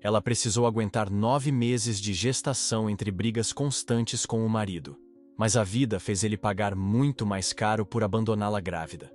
Ela precisou aguentar 9 meses de gestação entre brigas constantes com o marido. Mas a vida fez ele pagar muito mais caro por abandoná-la grávida.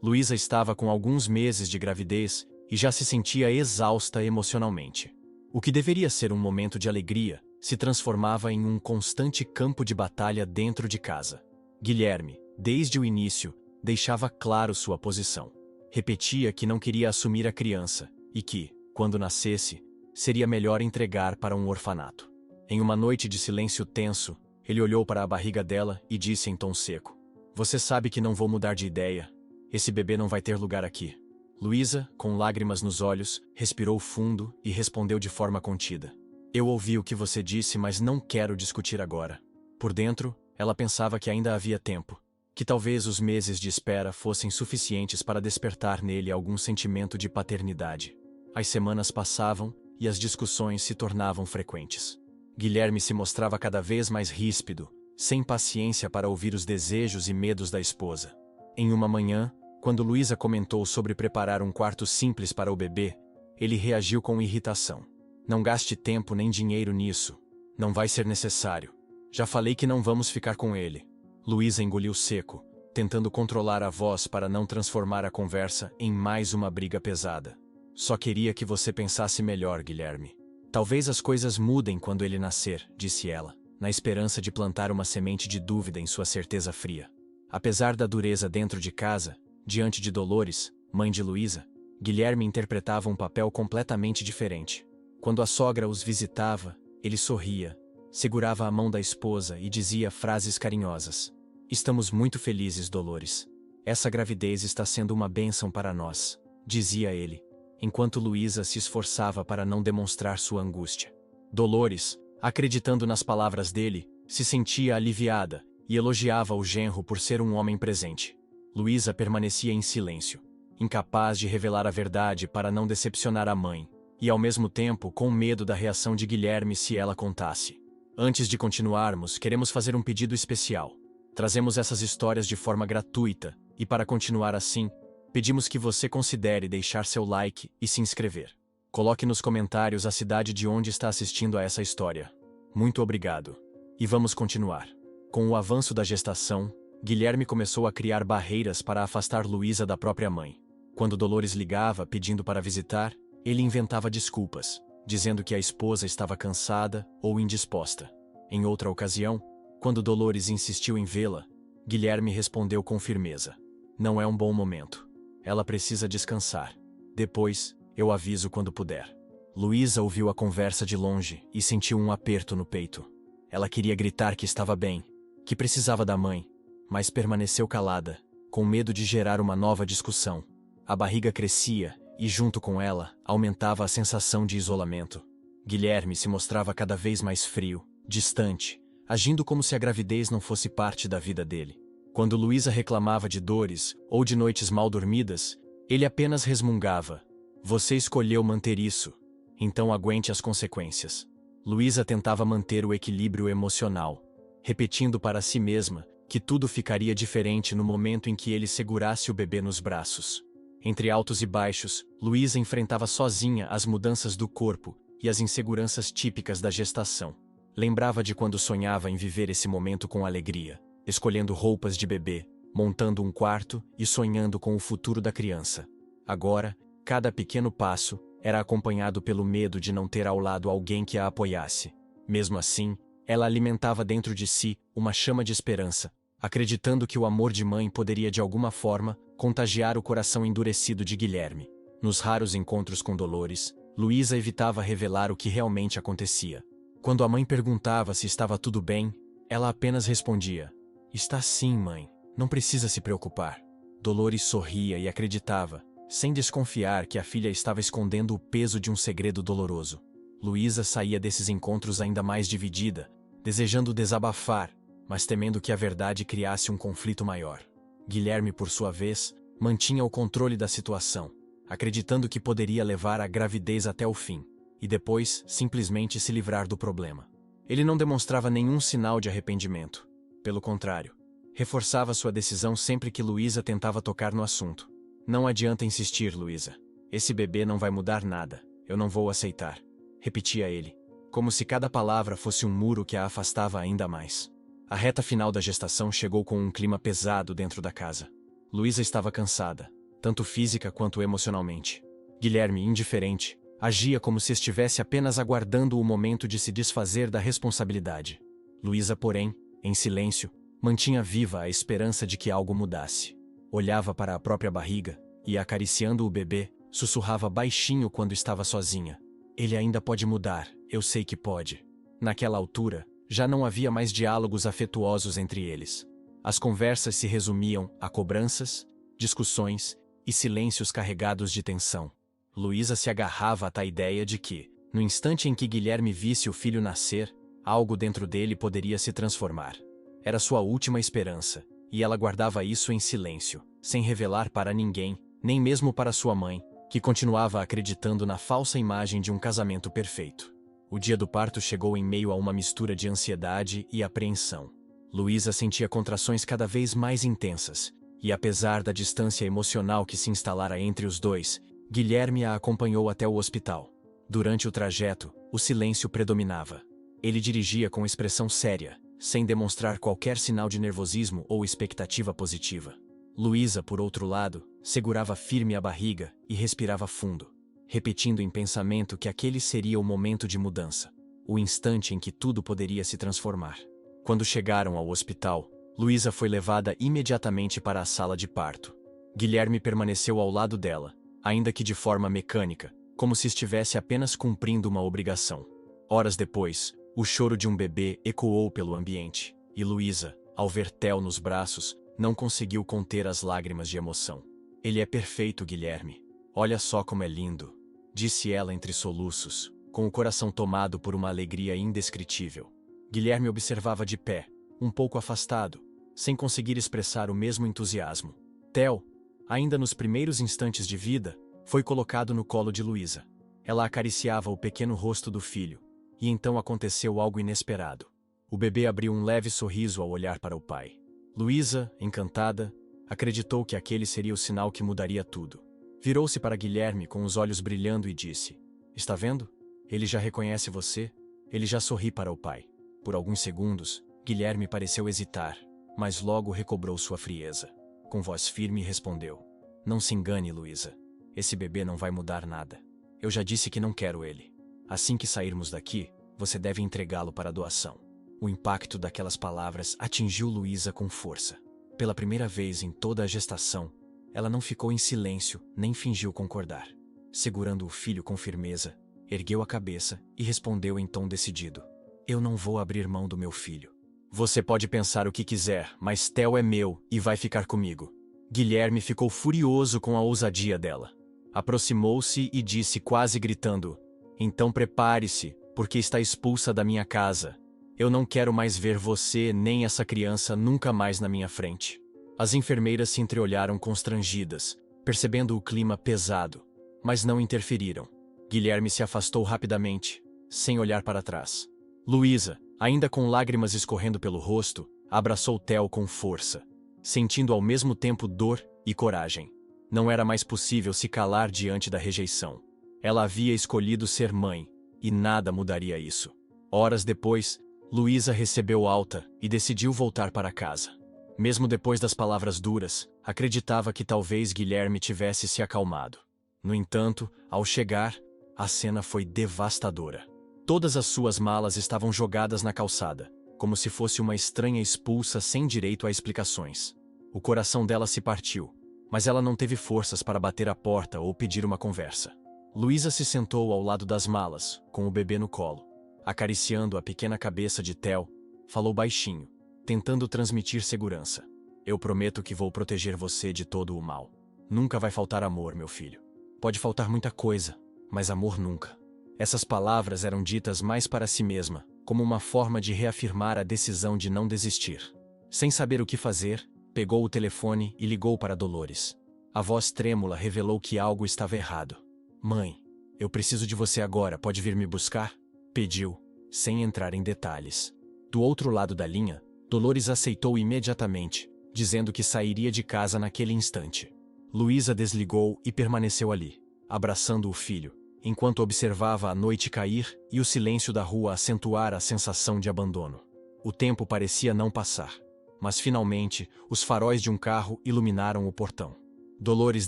Luísa estava com alguns meses de gravidez e já se sentia exausta emocionalmente. O que deveria ser um momento de alegria se transformava em um constante campo de batalha dentro de casa. Guilherme, desde o início, deixava claro sua posição. Repetia que não queria assumir a criança e que, quando nascesse, seria melhor entregar para um orfanato. Em uma noite de silêncio tenso, ele olhou para a barriga dela e disse em tom seco: "Você sabe que não vou mudar de ideia. Esse bebê não vai ter lugar aqui." Luísa, com lágrimas nos olhos, respirou fundo e respondeu de forma contida: "Eu ouvi o que você disse, mas não quero discutir agora." Por dentro, ela pensava que ainda havia tempo, que talvez os meses de espera fossem suficientes para despertar nele algum sentimento de paternidade. As semanas passavam e as discussões se tornavam frequentes. Guilherme se mostrava cada vez mais ríspido, sem paciência para ouvir os desejos e medos da esposa. Em uma manhã, quando Luísa comentou sobre preparar um quarto simples para o bebê, ele reagiu com irritação. "Não gaste tempo nem dinheiro nisso. Não vai ser necessário. Já falei que não vamos ficar com ele." Luísa engoliu seco, tentando controlar a voz para não transformar a conversa em mais uma briga pesada. "Só queria que você pensasse melhor, Guilherme. Talvez as coisas mudem quando ele nascer", disse ela, na esperança de plantar uma semente de dúvida em sua certeza fria. Apesar da dureza dentro de casa, diante de Dolores, mãe de Luísa, Guilherme interpretava um papel completamente diferente. Quando a sogra os visitava, ele sorria, segurava a mão da esposa e dizia frases carinhosas. "Estamos muito felizes, Dolores. Essa gravidez está sendo uma bênção para nós", dizia ele, enquanto Luísa se esforçava para não demonstrar sua angústia. Dolores, acreditando nas palavras dele, se sentia aliviada e elogiava o genro por ser um homem presente. Luísa permanecia em silêncio, incapaz de revelar a verdade para não decepcionar a mãe, e ao mesmo tempo com medo da reação de Guilherme se ela contasse. "Antes de continuarmos, queremos fazer um pedido especial. Trazemos essas histórias de forma gratuita, e para continuar assim, pedimos que você considere deixar seu like e se inscrever. Coloque nos comentários a cidade de onde está assistindo a essa história. Muito obrigado. E vamos continuar." Com o avanço da gestação, Guilherme começou a criar barreiras para afastar Luísa da própria mãe. Quando Dolores ligava pedindo para visitar, ele inventava desculpas, dizendo que a esposa estava cansada ou indisposta. Em outra ocasião, quando Dolores insistiu em vê-la, Guilherme respondeu com firmeza: "Não é um bom momento. Ela precisa descansar. Depois, eu aviso quando puder." Luísa ouviu a conversa de longe e sentiu um aperto no peito. Ela queria gritar que estava bem, que precisava da mãe, mas permaneceu calada, com medo de gerar uma nova discussão. A barriga crescia e, junto com ela, aumentava a sensação de isolamento. Guilherme se mostrava cada vez mais frio, distante, agindo como se a gravidez não fosse parte da vida dele. Quando Luísa reclamava de dores ou de noites mal dormidas, ele apenas resmungava: "Você escolheu manter isso, então aguente as consequências." Luísa tentava manter o equilíbrio emocional, repetindo para si mesma que tudo ficaria diferente no momento em que ele segurasse o bebê nos braços. Entre altos e baixos, Luísa enfrentava sozinha as mudanças do corpo e as inseguranças típicas da gestação. Lembrava de quando sonhava em viver esse momento com alegria, escolhendo roupas de bebê, montando um quarto e sonhando com o futuro da criança. Agora, cada pequeno passo era acompanhado pelo medo de não ter ao lado alguém que a apoiasse. Mesmo assim, ela alimentava dentro de si uma chama de esperança, acreditando que o amor de mãe poderia de alguma forma contagiar o coração endurecido de Guilherme. Nos raros encontros com Dolores, Luísa evitava revelar o que realmente acontecia. Quando a mãe perguntava se estava tudo bem, ela apenas respondia: "Está sim, mãe. Não precisa se preocupar." Dolores sorria e acreditava, sem desconfiar que a filha estava escondendo o peso de um segredo doloroso. Luísa saía desses encontros ainda mais dividida, desejando desabafar, mas temendo que a verdade criasse um conflito maior. Guilherme, por sua vez, mantinha o controle da situação, acreditando que poderia levar a gravidez até o fim, e depois simplesmente se livrar do problema. Ele não demonstrava nenhum sinal de arrependimento. Pelo contrário, reforçava sua decisão sempre que Luísa tentava tocar no assunto. "Não adianta insistir, Luísa. Esse bebê não vai mudar nada. Eu não vou aceitar", repetia ele, como se cada palavra fosse um muro que a afastava ainda mais. A reta final da gestação chegou com um clima pesado dentro da casa. Luísa estava cansada, tanto física quanto emocionalmente. Guilherme, indiferente, agia como se estivesse apenas aguardando o momento de se desfazer da responsabilidade. Luísa, porém, em silêncio, mantinha viva a esperança de que algo mudasse. Olhava para a própria barriga e, acariciando o bebê, sussurrava baixinho quando estava sozinha. Ele ainda pode mudar, eu sei que pode. Naquela altura, já não havia mais diálogos afetuosos entre eles. As conversas se resumiam a cobranças, discussões e silêncios carregados de tensão. Luísa se agarrava à ideia de que, no instante em que Guilherme visse o filho nascer, algo dentro dele poderia se transformar. Era sua última esperança, e ela guardava isso em silêncio, sem revelar para ninguém, nem mesmo para sua mãe, que continuava acreditando na falsa imagem de um casamento perfeito. O dia do parto chegou em meio a uma mistura de ansiedade e apreensão. Luísa sentia contrações cada vez mais intensas, e apesar da distância emocional que se instalara entre os dois, Guilherme a acompanhou até o hospital. Durante o trajeto, o silêncio predominava. Ele dirigia com expressão séria, sem demonstrar qualquer sinal de nervosismo ou expectativa positiva. Luísa, por outro lado, segurava firme a barriga e respirava fundo, repetindo em pensamento que aquele seria o momento de mudança, o instante em que tudo poderia se transformar. Quando chegaram ao hospital, Luísa foi levada imediatamente para a sala de parto. Guilherme permaneceu ao lado dela, ainda que de forma mecânica, como se estivesse apenas cumprindo uma obrigação. Horas depois, o choro de um bebê ecoou pelo ambiente, e Luísa, ao ver Theo nos braços, não conseguiu conter as lágrimas de emoção. Ele é perfeito, Guilherme. Olha só como é lindo, disse ela entre soluços, com o coração tomado por uma alegria indescritível. Guilherme observava de pé, um pouco afastado, sem conseguir expressar o mesmo entusiasmo. Theo, ainda nos primeiros instantes de vida, foi colocado no colo de Luísa. Ela acariciava o pequeno rosto do filho, e então aconteceu algo inesperado. O bebê abriu um leve sorriso ao olhar para o pai. Luísa, encantada, acreditou que aquele seria o sinal que mudaria tudo. Virou-se para Guilherme com os olhos brilhando e disse: "Está vendo? Ele já reconhece você." Ele já sorri para o pai. Por alguns segundos, Guilherme pareceu hesitar, mas logo recobrou sua frieza. Com voz firme respondeu: "Não se engane, Luísa. Esse bebê não vai mudar nada. Eu já disse que não quero ele. Assim que sairmos daqui, você deve entregá-lo para doação." O impacto daquelas palavras atingiu Luísa com força. Pela primeira vez em toda a gestação, ela não ficou em silêncio nem fingiu concordar. Segurando o filho com firmeza, ergueu a cabeça e respondeu em tom decidido: "Eu não vou abrir mão do meu filho. Você pode pensar o que quiser, mas Theo é meu e vai ficar comigo." Guilherme ficou furioso com a ousadia dela. Aproximou-se e disse quase gritando: "Então prepare-se, porque está expulsa da minha casa. Eu não quero mais ver você nem essa criança nunca mais na minha frente." As enfermeiras se entreolharam constrangidas, percebendo o clima pesado, mas não interferiram. Guilherme se afastou rapidamente, sem olhar para trás. Luísa, ainda com lágrimas escorrendo pelo rosto, abraçou Theo com força, sentindo ao mesmo tempo dor e coragem. Não era mais possível se calar diante da rejeição. Ela havia escolhido ser mãe, e nada mudaria isso. Horas depois, Luísa recebeu alta e decidiu voltar para casa. Mesmo depois das palavras duras, acreditava que talvez Guilherme tivesse se acalmado. No entanto, ao chegar, a cena foi devastadora. Todas as suas malas estavam jogadas na calçada, como se fosse uma estranha expulsa sem direito a explicações. O coração dela se partiu, mas ela não teve forças para bater a porta ou pedir uma conversa. Luísa se sentou ao lado das malas, com o bebê no colo. Acariciando a pequena cabeça de Theo, falou baixinho, tentando transmitir segurança: "Eu prometo que vou proteger você de todo o mal. Nunca vai faltar amor, meu filho. Pode faltar muita coisa, mas amor nunca." Essas palavras eram ditas mais para si mesma, como uma forma de reafirmar a decisão de não desistir. Sem saber o que fazer, pegou o telefone e ligou para Dolores. A voz trêmula revelou que algo estava errado. "Mãe, eu preciso de você agora, pode vir me buscar?" pediu, sem entrar em detalhes. Do outro lado da linha, Dolores aceitou imediatamente, dizendo que sairia de casa naquele instante. Luísa desligou e permaneceu ali, abraçando o filho, enquanto observava a noite cair e o silêncio da rua acentuar a sensação de abandono. O tempo parecia não passar, mas finalmente os faróis de um carro iluminaram o portão. Dolores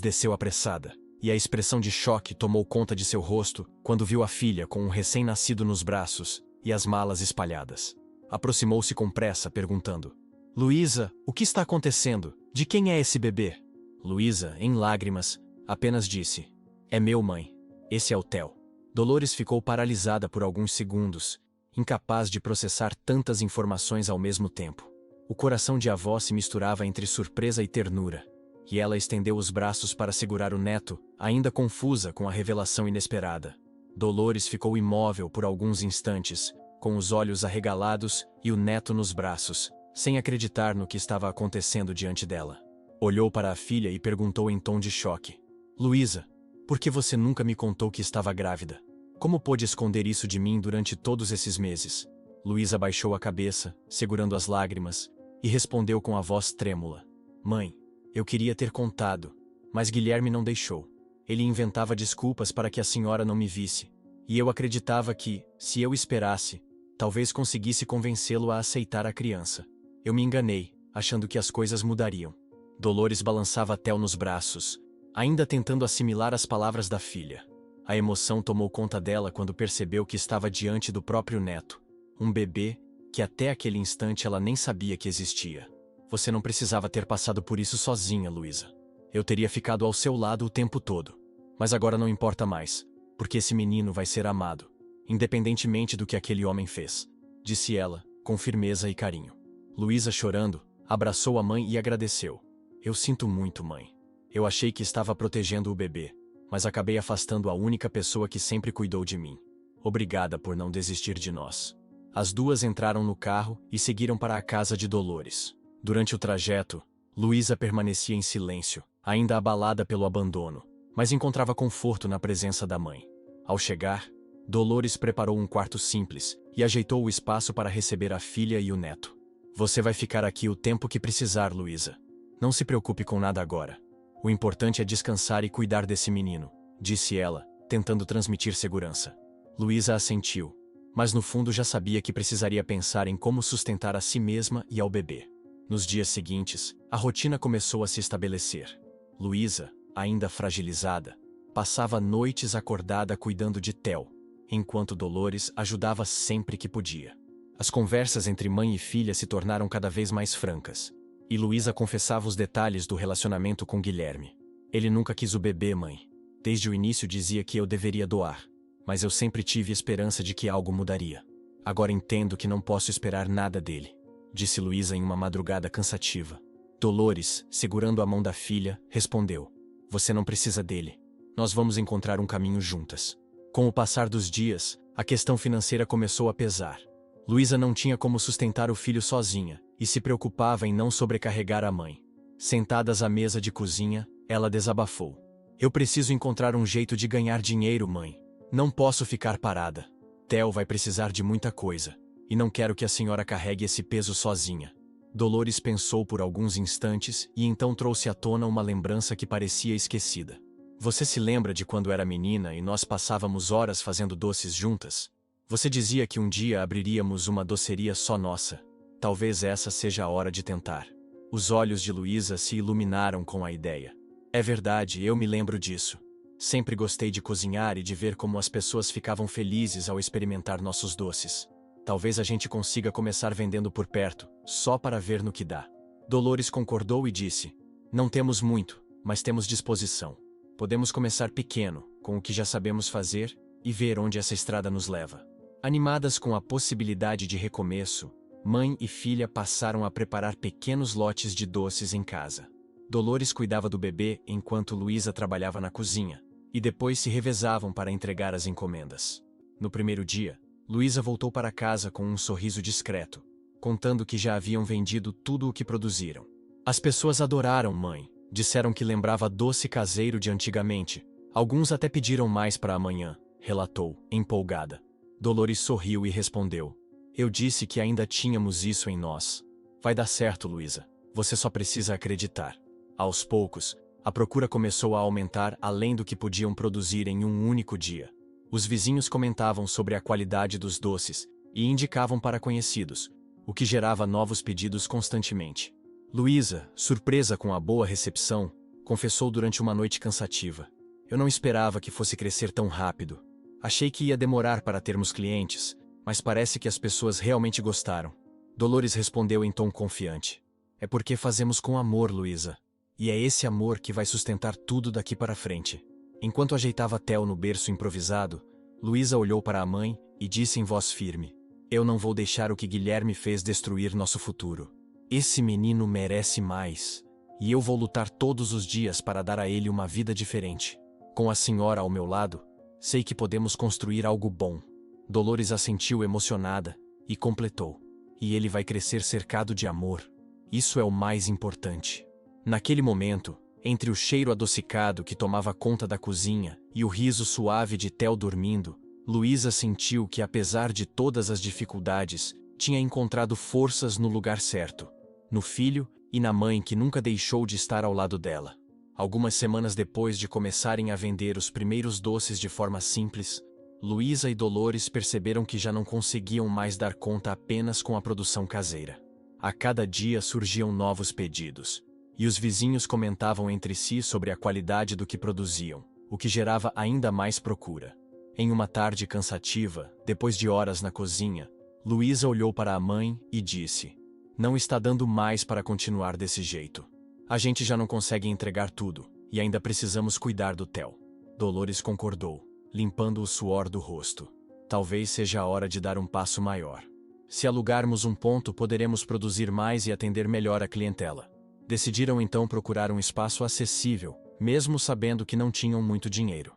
desceu apressada, e a expressão de choque tomou conta de seu rosto quando viu a filha com um recém-nascido nos braços e as malas espalhadas. Aproximou-se com pressa, perguntando: Luísa, o que está acontecendo? De quem é esse bebê? Luísa, em lágrimas, apenas disse: É meu, mãe. Esse é o Theo. Dolores ficou paralisada por alguns segundos, incapaz de processar tantas informações ao mesmo tempo. O coração de avó se misturava entre surpresa e ternura, e ela estendeu os braços para segurar o neto, ainda confusa com a revelação inesperada. Dolores ficou imóvel por alguns instantes, com os olhos arregalados e o neto nos braços, sem acreditar no que estava acontecendo diante dela. Olhou para a filha e perguntou em tom de choque: Luísa, por que você nunca me contou que estava grávida? Como pôde esconder isso de mim durante todos esses meses? Luísa baixou a cabeça, segurando as lágrimas, e respondeu com a voz trêmula: Mãe, eu queria ter contado, mas Guilherme não deixou. Ele inventava desculpas para que a senhora não me visse, e eu acreditava que, se eu esperasse, talvez conseguisse convencê-lo a aceitar a criança. Eu me enganei, achando que as coisas mudariam. Dolores balançava Theo nos braços, ainda tentando assimilar as palavras da filha. A emoção tomou conta dela quando percebeu que estava diante do próprio neto, um bebê que até aquele instante ela nem sabia que existia. Você não precisava ter passado por isso sozinha, Luísa. Eu teria ficado ao seu lado o tempo todo. Mas agora não importa mais, porque esse menino vai ser amado, independentemente do que aquele homem fez, disse ela, com firmeza e carinho. Luísa, chorando, abraçou a mãe e agradeceu. Eu sinto muito, mãe. Eu achei que estava protegendo o bebê, mas acabei afastando a única pessoa que sempre cuidou de mim. Obrigada por não desistir de nós. As duas entraram no carro e seguiram para a casa de Dolores. Durante o trajeto, Luísa permanecia em silêncio, ainda abalada pelo abandono, mas encontrava conforto na presença da mãe. Ao chegar, Dolores preparou um quarto simples e ajeitou o espaço para receber a filha e o neto. Você vai ficar aqui o tempo que precisar, Luísa. Não se preocupe com nada agora. O importante é descansar e cuidar desse menino, disse ela, tentando transmitir segurança. Luísa assentiu, mas no fundo já sabia que precisaria pensar em como sustentar a si mesma e ao bebê. Nos dias seguintes, a rotina começou a se estabelecer. Luísa, ainda fragilizada, passava noites acordada cuidando de Theo, enquanto Dolores ajudava sempre que podia. As conversas entre mãe e filha se tornaram cada vez mais francas, e Luísa confessava os detalhes do relacionamento com Guilherme. Ele nunca quis o bebê, mãe. Desde o início dizia que eu deveria doar, mas eu sempre tive esperança de que algo mudaria. Agora entendo que não posso esperar nada dele, disse Luísa em uma madrugada cansativa. Dolores, segurando a mão da filha, respondeu: Você não precisa dele. Nós vamos encontrar um caminho juntas. Com o passar dos dias, a questão financeira começou a pesar. Luísa não tinha como sustentar o filho sozinha, e se preocupava em não sobrecarregar a mãe. Sentadas à mesa de cozinha, ela desabafou: Eu preciso encontrar um jeito de ganhar dinheiro, mãe. Não posso ficar parada. Theo vai precisar de muita coisa, e não quero que a senhora carregue esse peso sozinha. Dolores pensou por alguns instantes e então trouxe à tona uma lembrança que parecia esquecida. Você se lembra de quando era menina e nós passávamos horas fazendo doces juntas? Você dizia que um dia abriríamos uma doceria só nossa. Talvez essa seja a hora de tentar. Os olhos de Luísa se iluminaram com a ideia. É verdade, eu me lembro disso. Sempre gostei de cozinhar e de ver como as pessoas ficavam felizes ao experimentar nossos doces. Talvez a gente consiga começar vendendo por perto, só para ver no que dá. Dolores concordou e disse: Não temos muito, mas temos disposição. Podemos começar pequeno, com o que já sabemos fazer, e ver onde essa estrada nos leva. Animadas com a possibilidade de recomeço, mãe e filha passaram a preparar pequenos lotes de doces em casa. Dolores cuidava do bebê enquanto Luísa trabalhava na cozinha, e depois se revezavam para entregar as encomendas. No primeiro dia, Luísa voltou para casa com um sorriso discreto, contando que já haviam vendido tudo o que produziram. As pessoas adoraram, mãe. Disseram que lembrava doce caseiro de antigamente. Alguns até pediram mais para amanhã, relatou, empolgada. Dolores sorriu e respondeu: Eu disse que ainda tínhamos isso em nós. Vai dar certo, Luísa. Você só precisa acreditar. Aos poucos, a procura começou a aumentar além do que podiam produzir em um único dia. Os vizinhos comentavam sobre a qualidade dos doces e indicavam para conhecidos, o que gerava novos pedidos constantemente. Luísa, surpresa com a boa recepção, confessou durante uma noite cansativa: "Eu não esperava que fosse crescer tão rápido. Achei que ia demorar para termos clientes, mas parece que as pessoas realmente gostaram." Dolores respondeu em tom confiante: "É porque fazemos com amor, Luísa. E é esse amor que vai sustentar tudo daqui para frente." Enquanto ajeitava Theo no berço improvisado, Luísa olhou para a mãe e disse em voz firme: "Eu não vou deixar o que Guilherme fez destruir nosso futuro. Esse menino merece mais, e eu vou lutar todos os dias para dar a ele uma vida diferente. Com a senhora ao meu lado, sei que podemos construir algo bom." Dolores assentiu emocionada e completou: "E ele vai crescer cercado de amor. Isso é o mais importante." Naquele momento, entre o cheiro adocicado que tomava conta da cozinha e o riso suave de Theo dormindo, Luísa sentiu que, apesar de todas as dificuldades, tinha encontrado forças no lugar certo, no filho e na mãe que nunca deixou de estar ao lado dela. Algumas semanas depois de começarem a vender os primeiros doces de forma simples, Luísa e Dolores perceberam que já não conseguiam mais dar conta apenas com a produção caseira. A cada dia surgiam novos pedidos, e os vizinhos comentavam entre si sobre a qualidade do que produziam, o que gerava ainda mais procura. Em uma tarde cansativa, depois de horas na cozinha, Luísa olhou para a mãe e disse: "Não está dando mais para continuar desse jeito. A gente já não consegue entregar tudo, e ainda precisamos cuidar do Theo." Dolores concordou, limpando o suor do rosto. "Talvez seja a hora de dar um passo maior. Se alugarmos um ponto, poderemos produzir mais e atender melhor a clientela." Decidiram então procurar um espaço acessível, mesmo sabendo que não tinham muito dinheiro.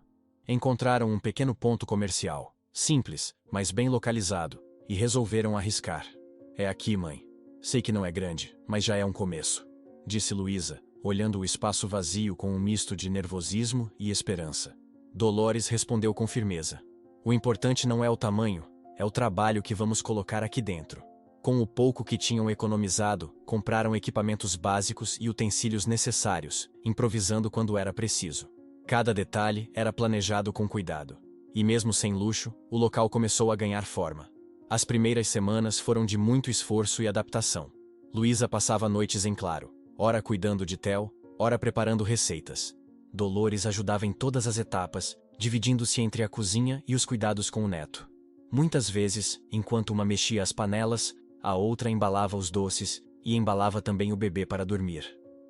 Encontraram um pequeno ponto comercial, simples, mas bem localizado, e resolveram arriscar. "É aqui, mãe. Sei que não é grande, mas já é um começo", disse Luísa, olhando o espaço vazio com um misto de nervosismo e esperança. Dolores respondeu com firmeza: "O importante não é o tamanho, é o trabalho que vamos colocar aqui dentro." Com o pouco que tinham economizado, compraram equipamentos básicos e utensílios necessários, improvisando quando era preciso. Cada detalhe era planejado com cuidado. E mesmo sem luxo, o local começou a ganhar forma. As primeiras semanas foram de muito esforço e adaptação. Luísa passava noites em claro, ora cuidando de Theo, ora preparando receitas. Dolores ajudava em todas as etapas, dividindo-se entre a cozinha e os cuidados com o neto. Muitas vezes, enquanto uma mexia as panelas, a outra embalava os doces e embalava também o bebê para dormir.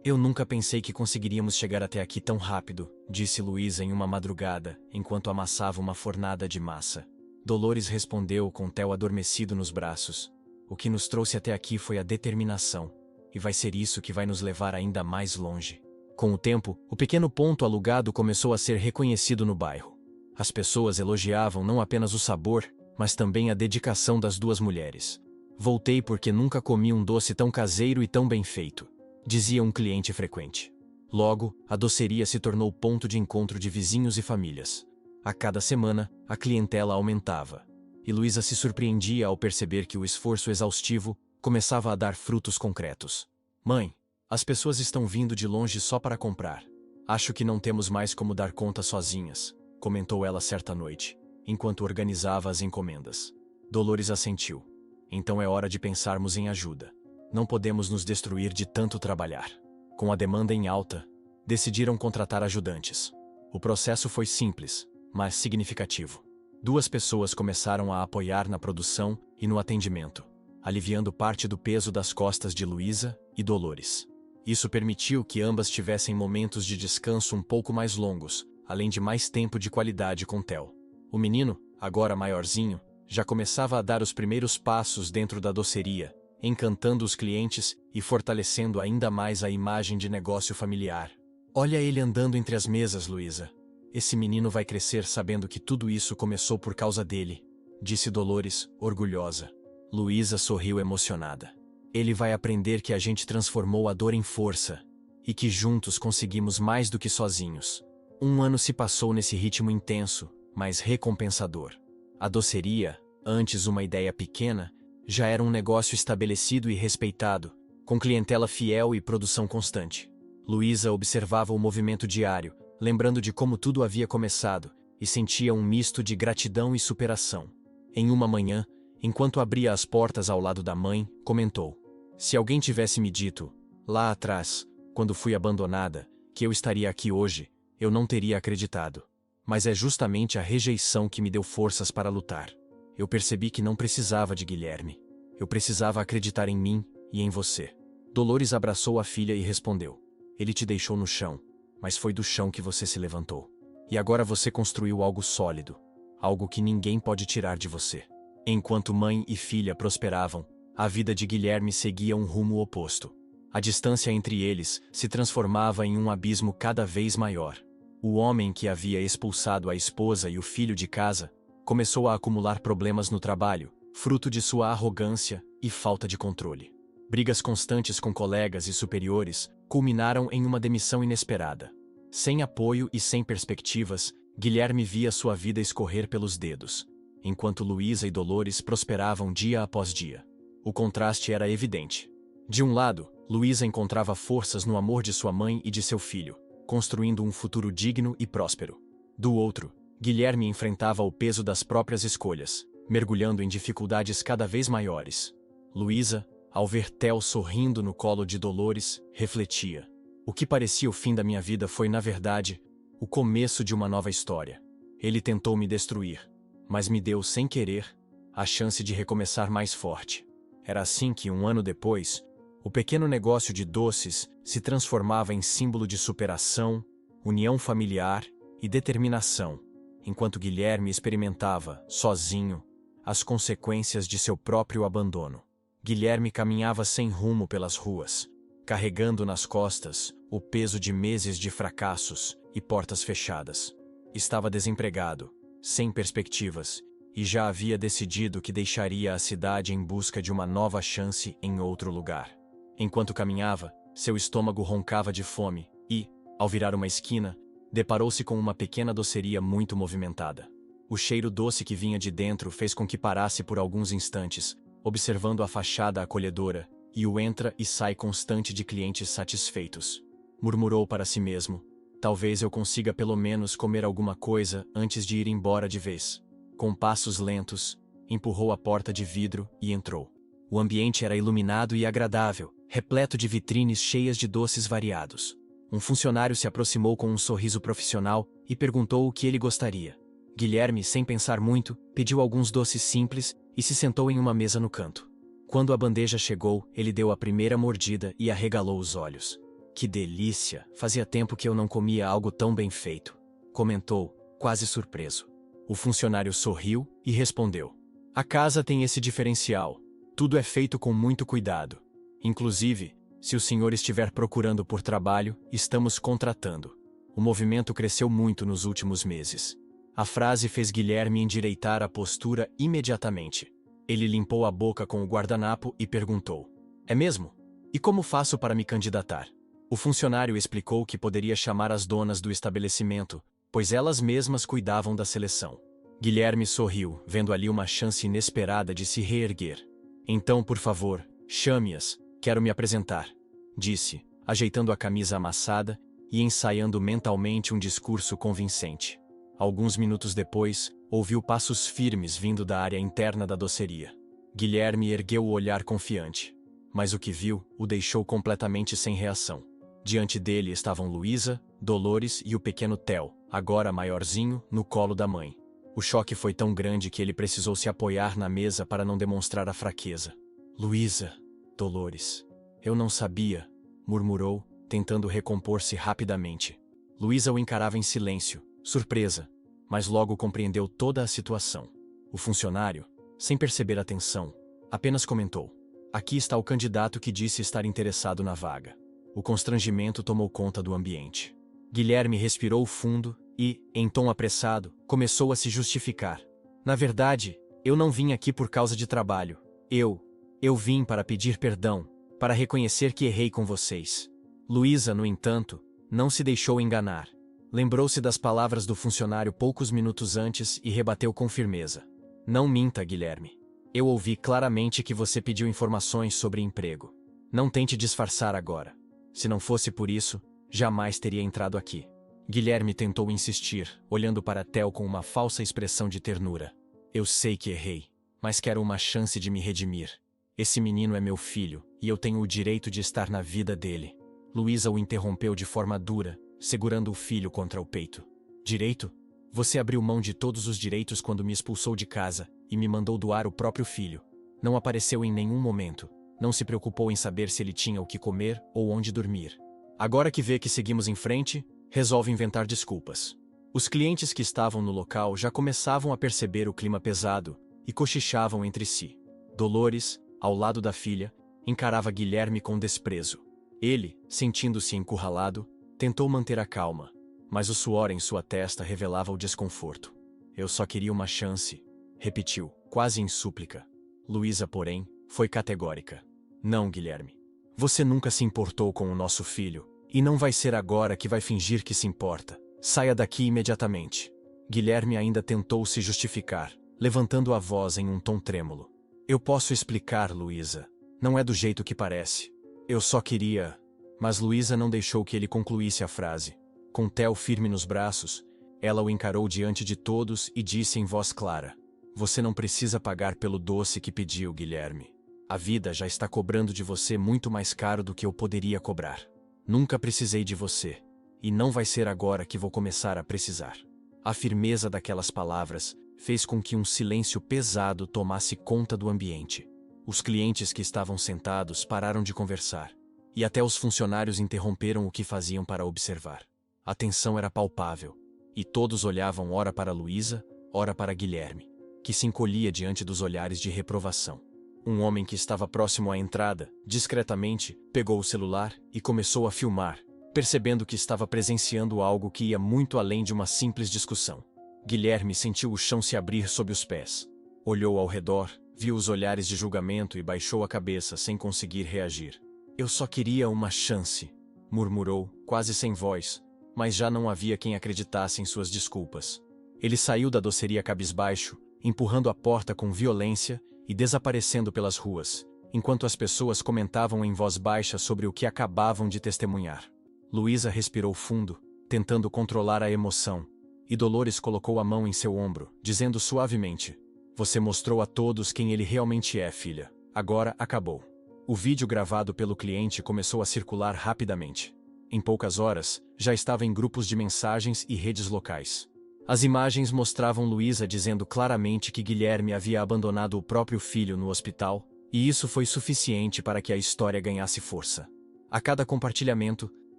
"Eu nunca pensei que conseguiríamos chegar até aqui tão rápido", disse Luísa em uma madrugada, enquanto amassava uma fornada de massa. Dolores respondeu com Theo adormecido nos braços: "O que nos trouxe até aqui foi a determinação, e vai ser isso que vai nos levar ainda mais longe." Com o tempo, o pequeno ponto alugado começou a ser reconhecido no bairro. As pessoas elogiavam não apenas o sabor, mas também a dedicação das duas mulheres. "Voltei porque nunca comi um doce tão caseiro e tão bem feito", dizia um cliente frequente. Logo, a doceria se tornou ponto de encontro de vizinhos e famílias. A cada semana, a clientela aumentava. E Luísa se surpreendia ao perceber que o esforço exaustivo começava a dar frutos concretos. "Mãe, as pessoas estão vindo de longe só para comprar. Acho que não temos mais como dar conta sozinhas", comentou ela certa noite, enquanto organizava as encomendas. Dolores assentiu. "Então é hora de pensarmos em ajuda. Não podemos nos destruir de tanto trabalhar." Com a demanda em alta, decidiram contratar ajudantes. O processo foi simples, mas significativo. 2 pessoas começaram a apoiar na produção e no atendimento, aliviando parte do peso das costas de Luísa e Dolores. Isso permitiu que ambas tivessem momentos de descanso um pouco mais longos, além de mais tempo de qualidade com Theo. O menino, agora maiorzinho, já começava a dar os primeiros passos dentro da doceria, encantando os clientes e fortalecendo ainda mais a imagem de negócio familiar. "Olha ele andando entre as mesas, Luísa. Esse menino vai crescer sabendo que tudo isso começou por causa dele", disse Dolores, orgulhosa. Luísa sorriu emocionada. "Ele vai aprender que a gente transformou a dor em força, e que juntos conseguimos mais do que sozinhos." 1 ano se passou nesse ritmo intenso, mas recompensador. A doceria, antes uma ideia pequena, já era um negócio estabelecido e respeitado, com clientela fiel e produção constante. Luísa observava o movimento diário, lembrando de como tudo havia começado, e sentia um misto de gratidão e superação. Em uma manhã, enquanto abria as portas ao lado da mãe, comentou: "Se alguém tivesse me dito, lá atrás, quando fui abandonada, que eu estaria aqui hoje, eu não teria acreditado. Mas é justamente a rejeição que me deu forças para lutar. Eu percebi que não precisava de Guilherme. Eu precisava acreditar em mim e em você." Dolores abraçou a filha e respondeu: "Ele te deixou no chão, mas foi do chão que você se levantou. E agora você construiu algo sólido, algo que ninguém pode tirar de você." Enquanto mãe e filha prosperavam, a vida de Guilherme seguia um rumo oposto. A distância entre eles se transformava em um abismo cada vez maior. O homem que havia expulsado a esposa e o filho de casa começou a acumular problemas no trabalho, fruto de sua arrogância e falta de controle. Brigas constantes com colegas e superiores culminaram em uma demissão inesperada. Sem apoio e sem perspectivas, Guilherme via sua vida escorrer pelos dedos, enquanto Luísa e Dolores prosperavam dia após dia. O contraste era evidente. De um lado, Luísa encontrava forças no amor de sua mãe e de seu filho, construindo um futuro digno e próspero. Do outro, Guilherme enfrentava o peso das próprias escolhas, mergulhando em dificuldades cada vez maiores. Luísa, ao ver Theo sorrindo no colo de Dolores, refletia: "O que parecia o fim da minha vida foi, na verdade, o começo de uma nova história. Ele tentou me destruir, mas me deu, sem querer, a chance de recomeçar mais forte." Era assim que, um ano depois, o pequeno negócio de doces se transformava em símbolo de superação, união familiar e determinação, enquanto Guilherme experimentava, sozinho, as consequências de seu próprio abandono. Guilherme caminhava sem rumo pelas ruas, carregando nas costas o peso de meses de fracassos e portas fechadas. Estava desempregado, sem perspectivas, e já havia decidido que deixaria a cidade em busca de uma nova chance em outro lugar. Enquanto caminhava, seu estômago roncava de fome e, ao virar uma esquina, deparou-se com uma pequena doceria muito movimentada. O cheiro doce que vinha de dentro fez com que parasse por alguns instantes, observando a fachada acolhedora e o entra e sai constante de clientes satisfeitos. Murmurou para si mesmo: "Talvez eu consiga pelo menos comer alguma coisa antes de ir embora de vez." Com passos lentos, empurrou a porta de vidro e entrou. O ambiente era iluminado e agradável, repleto de vitrines cheias de doces variados. Um funcionário se aproximou com um sorriso profissional e perguntou o que ele gostaria. Guilherme, sem pensar muito, pediu alguns doces simples e se sentou em uma mesa no canto. Quando a bandeja chegou, ele deu a primeira mordida e arregalou os olhos. "Que delícia! Fazia tempo que eu não comia algo tão bem feito", comentou, quase surpreso. O funcionário sorriu e respondeu: "A casa tem esse diferencial. Tudo é feito com muito cuidado. Inclusive, se o senhor estiver procurando por trabalho, estamos contratando." O movimento cresceu muito nos últimos meses. A frase fez Guilherme endireitar a postura imediatamente. Ele limpou a boca com o guardanapo e perguntou: "É mesmo? E como faço para me candidatar?" O funcionário explicou que poderia chamar as donas do estabelecimento, pois elas mesmas cuidavam da seleção. Guilherme sorriu, vendo ali uma chance inesperada de se reerguer. "Então, por favor, chame-as, quero me apresentar", disse, ajeitando a camisa amassada e ensaiando mentalmente um discurso convincente. Alguns minutos depois, ouviu passos firmes vindo da área interna da doceria. Guilherme ergueu o olhar confiante, mas o que viu o deixou completamente sem reação. Diante dele estavam Luísa, Dolores e o pequeno Theo, agora maiorzinho, no colo da mãe. O choque foi tão grande que ele precisou se apoiar na mesa para não demonstrar a fraqueza. "Luísa, Dolores, eu não sabia", murmurou, tentando recompor-se rapidamente. Luísa o encarava em silêncio, surpresa, mas logo compreendeu toda a situação. O funcionário, sem perceber a tensão, apenas comentou: "Aqui está o candidato que disse estar interessado na vaga." O constrangimento tomou conta do ambiente. Guilherme respirou fundo e, em tom apressado, começou a se justificar. "Na verdade, eu não vim aqui por causa de trabalho. Eu vim para pedir perdão, para reconhecer que errei com vocês." Luísa, no entanto, não se deixou enganar. Lembrou-se das palavras do funcionário poucos minutos antes e rebateu com firmeza: "Não minta, Guilherme. Eu ouvi claramente que você pediu informações sobre emprego. Não tente disfarçar agora. Se não fosse por isso, jamais teria entrado aqui." Guilherme tentou insistir, olhando para Theo com uma falsa expressão de ternura. Eu sei que errei, mas quero uma chance de me redimir. Esse menino é meu filho, e eu tenho o direito de estar na vida dele. Luísa o interrompeu de forma dura, segurando o filho contra o peito. Direito? Você abriu mão de todos os direitos quando me expulsou de casa e me mandou doar o próprio filho. Não apareceu em nenhum momento. Não se preocupou em saber se ele tinha o que comer ou onde dormir. Agora que vê que seguimos em frente, resolve inventar desculpas. Os clientes que estavam no local já começavam a perceber o clima pesado e cochichavam entre si. Dolores, ao lado da filha, encarava Guilherme com desprezo. Ele, sentindo-se encurralado, tentou manter a calma, mas o suor em sua testa revelava o desconforto. Eu só queria uma chance, repetiu, quase em súplica. Luísa, porém, foi categórica. Não, Guilherme. Você nunca se importou com o nosso filho, e não vai ser agora que vai fingir que se importa. Saia daqui imediatamente. Guilherme ainda tentou se justificar, levantando a voz em um tom trêmulo. Eu posso explicar, Luísa. Não é do jeito que parece. Eu só queria... Mas Luísa não deixou que ele concluísse a frase. Com Theo firme nos braços, ela o encarou diante de todos e disse em voz clara. Você não precisa pagar pelo doce que pediu, Guilherme. A vida já está cobrando de você muito mais caro do que eu poderia cobrar. Nunca precisei de você, e não vai ser agora que vou começar a precisar. A firmeza daquelas palavras fez com que um silêncio pesado tomasse conta do ambiente. Os clientes que estavam sentados pararam de conversar, e até os funcionários interromperam o que faziam para observar. A tensão era palpável, e todos olhavam ora para Luísa, ora para Guilherme, que se encolhia diante dos olhares de reprovação. Um homem que estava próximo à entrada, discretamente, pegou o celular e começou a filmar, percebendo que estava presenciando algo que ia muito além de uma simples discussão. Guilherme sentiu o chão se abrir sob os pés. Olhou ao redor, viu os olhares de julgamento e baixou a cabeça sem conseguir reagir. Eu só queria uma chance, murmurou, quase sem voz, mas já não havia quem acreditasse em suas desculpas. Ele saiu da doceria cabisbaixo, empurrando a porta com violência e desaparecendo pelas ruas, enquanto as pessoas comentavam em voz baixa sobre o que acabavam de testemunhar. Luísa respirou fundo, tentando controlar a emoção, e Dolores colocou a mão em seu ombro, dizendo suavemente: Você mostrou a todos quem ele realmente é, filha. Agora acabou. O vídeo gravado pelo cliente começou a circular rapidamente. Em poucas horas, já estava em grupos de mensagens e redes locais. As imagens mostravam Luísa dizendo claramente que Guilherme havia abandonado o próprio filho no hospital, e isso foi suficiente para que a história ganhasse força. A cada compartilhamento,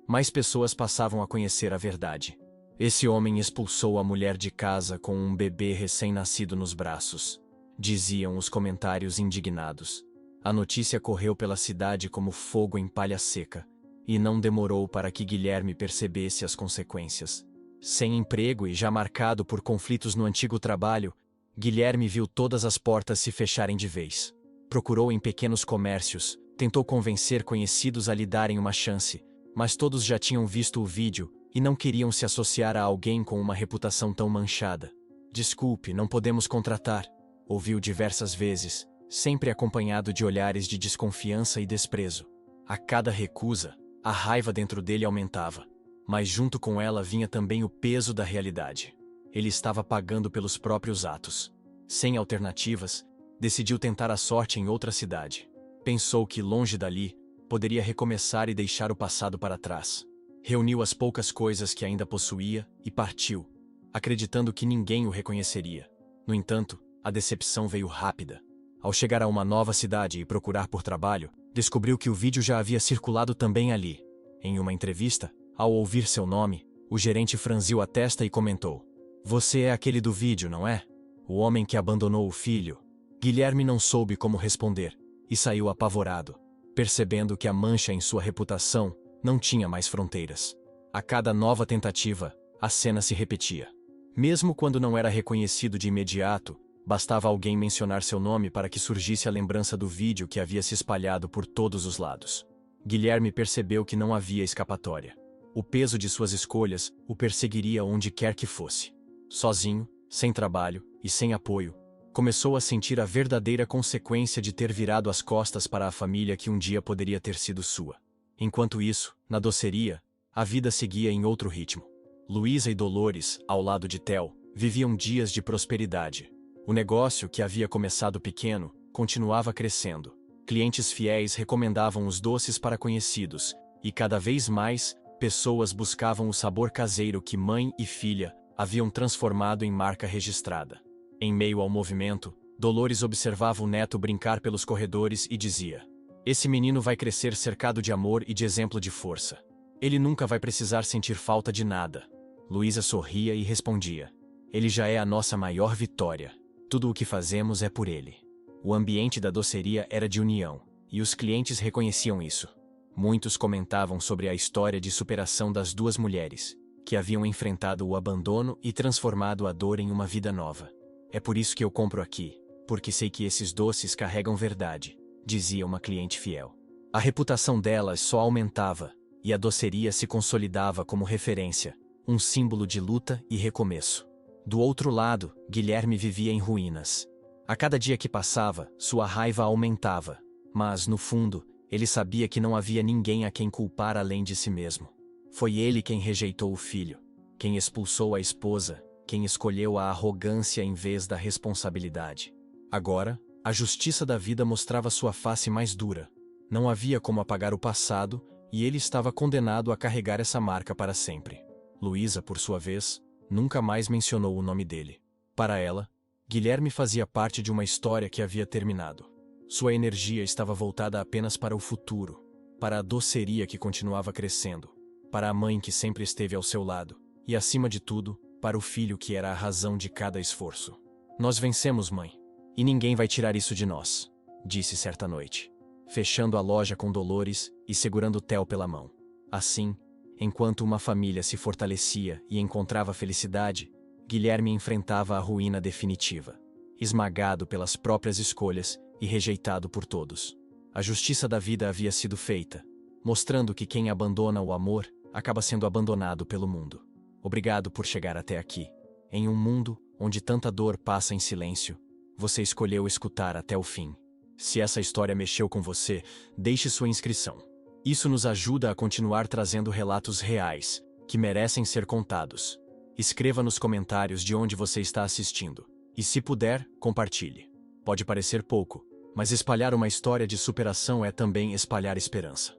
mais pessoas passavam a conhecer a verdade. Esse homem expulsou a mulher de casa com um bebê recém-nascido nos braços, diziam os comentários indignados. A notícia correu pela cidade como fogo em palha seca, e não demorou para que Guilherme percebesse as consequências. Sem emprego e já marcado por conflitos no antigo trabalho, Guilherme viu todas as portas se fecharem de vez. Procurou em pequenos comércios, tentou convencer conhecidos a lhe darem uma chance, mas todos já tinham visto o vídeo e não queriam se associar a alguém com uma reputação tão manchada. Desculpe, não podemos contratar, ouviu diversas vezes, sempre acompanhado de olhares de desconfiança e desprezo. A cada recusa, a raiva dentro dele aumentava. Mas junto com ela vinha também o peso da realidade. Ele estava pagando pelos próprios atos. Sem alternativas, decidiu tentar a sorte em outra cidade. Pensou que, longe dali, poderia recomeçar e deixar o passado para trás. Reuniu as poucas coisas que ainda possuía e partiu, acreditando que ninguém o reconheceria. No entanto, a decepção veio rápida. Ao chegar a uma nova cidade e procurar por trabalho, descobriu que o vídeo já havia circulado também ali. Em uma entrevista, ao ouvir seu nome, o gerente franziu a testa e comentou: Você é aquele do vídeo, não é? O homem que abandonou o filho. Guilherme não soube como responder, e saiu apavorado, percebendo que a mancha em sua reputação não tinha mais fronteiras. A cada nova tentativa, a cena se repetia. Mesmo quando não era reconhecido de imediato, bastava alguém mencionar seu nome para que surgisse a lembrança do vídeo que havia se espalhado por todos os lados. Guilherme percebeu que não havia escapatória. O peso de suas escolhas o perseguiria onde quer que fosse. Sozinho, sem trabalho e sem apoio, começou a sentir a verdadeira consequência de ter virado as costas para a família que um dia poderia ter sido sua. Enquanto isso, na doceria, a vida seguia em outro ritmo. Luísa e Dolores, ao lado de Theo, viviam dias de prosperidade. O negócio, que havia começado pequeno, continuava crescendo. Clientes fiéis recomendavam os doces para conhecidos, e cada vez mais, pessoas buscavam o sabor caseiro que mãe e filha haviam transformado em marca registrada. Em meio ao movimento, Dolores observava o neto brincar pelos corredores e dizia: "Esse menino vai crescer cercado de amor e de exemplo de força. Ele nunca vai precisar sentir falta de nada." Luísa sorria e respondia: "Ele já é a nossa maior vitória. Tudo o que fazemos é por ele." O ambiente da doceria era de união, e os clientes reconheciam isso. Muitos comentavam sobre a história de superação das duas mulheres, que haviam enfrentado o abandono e transformado a dor em uma vida nova. "É por isso que eu compro aqui, porque sei que esses doces carregam verdade", dizia uma cliente fiel. A reputação delas só aumentava, e a doceria se consolidava como referência, um símbolo de luta e recomeço. Do outro lado, Guilherme vivia em ruínas. A cada dia que passava, sua raiva aumentava, mas, no fundo, ele sabia que não havia ninguém a quem culpar além de si mesmo. Foi ele quem rejeitou o filho, quem expulsou a esposa, quem escolheu a arrogância em vez da responsabilidade. Agora, a justiça da vida mostrava sua face mais dura. Não havia como apagar o passado, e ele estava condenado a carregar essa marca para sempre. Luísa, por sua vez, nunca mais mencionou o nome dele. Para ela, Guilherme fazia parte de uma história que havia terminado. Sua energia estava voltada apenas para o futuro, para a doceria que continuava crescendo, para a mãe que sempre esteve ao seu lado, e, acima de tudo, para o filho que era a razão de cada esforço. "Nós vencemos, mãe, e ninguém vai tirar isso de nós", disse certa noite, fechando a loja com Dolores e segurando Theo pela mão. Assim, enquanto uma família se fortalecia e encontrava felicidade, Guilherme enfrentava a ruína definitiva, esmagado pelas próprias escolhas e rejeitado por todos. A justiça da vida havia sido feita, mostrando que quem abandona o amor acaba sendo abandonado pelo mundo. Obrigado por chegar até aqui. Em um mundo onde tanta dor passa em silêncio, você escolheu escutar até o fim. Se essa história mexeu com você, deixe sua inscrição. Isso nos ajuda a continuar trazendo relatos reais, que merecem ser contados. Escreva nos comentários de onde você está assistindo. E se puder, compartilhe. Pode parecer pouco, mas espalhar uma história de superação é também espalhar esperança.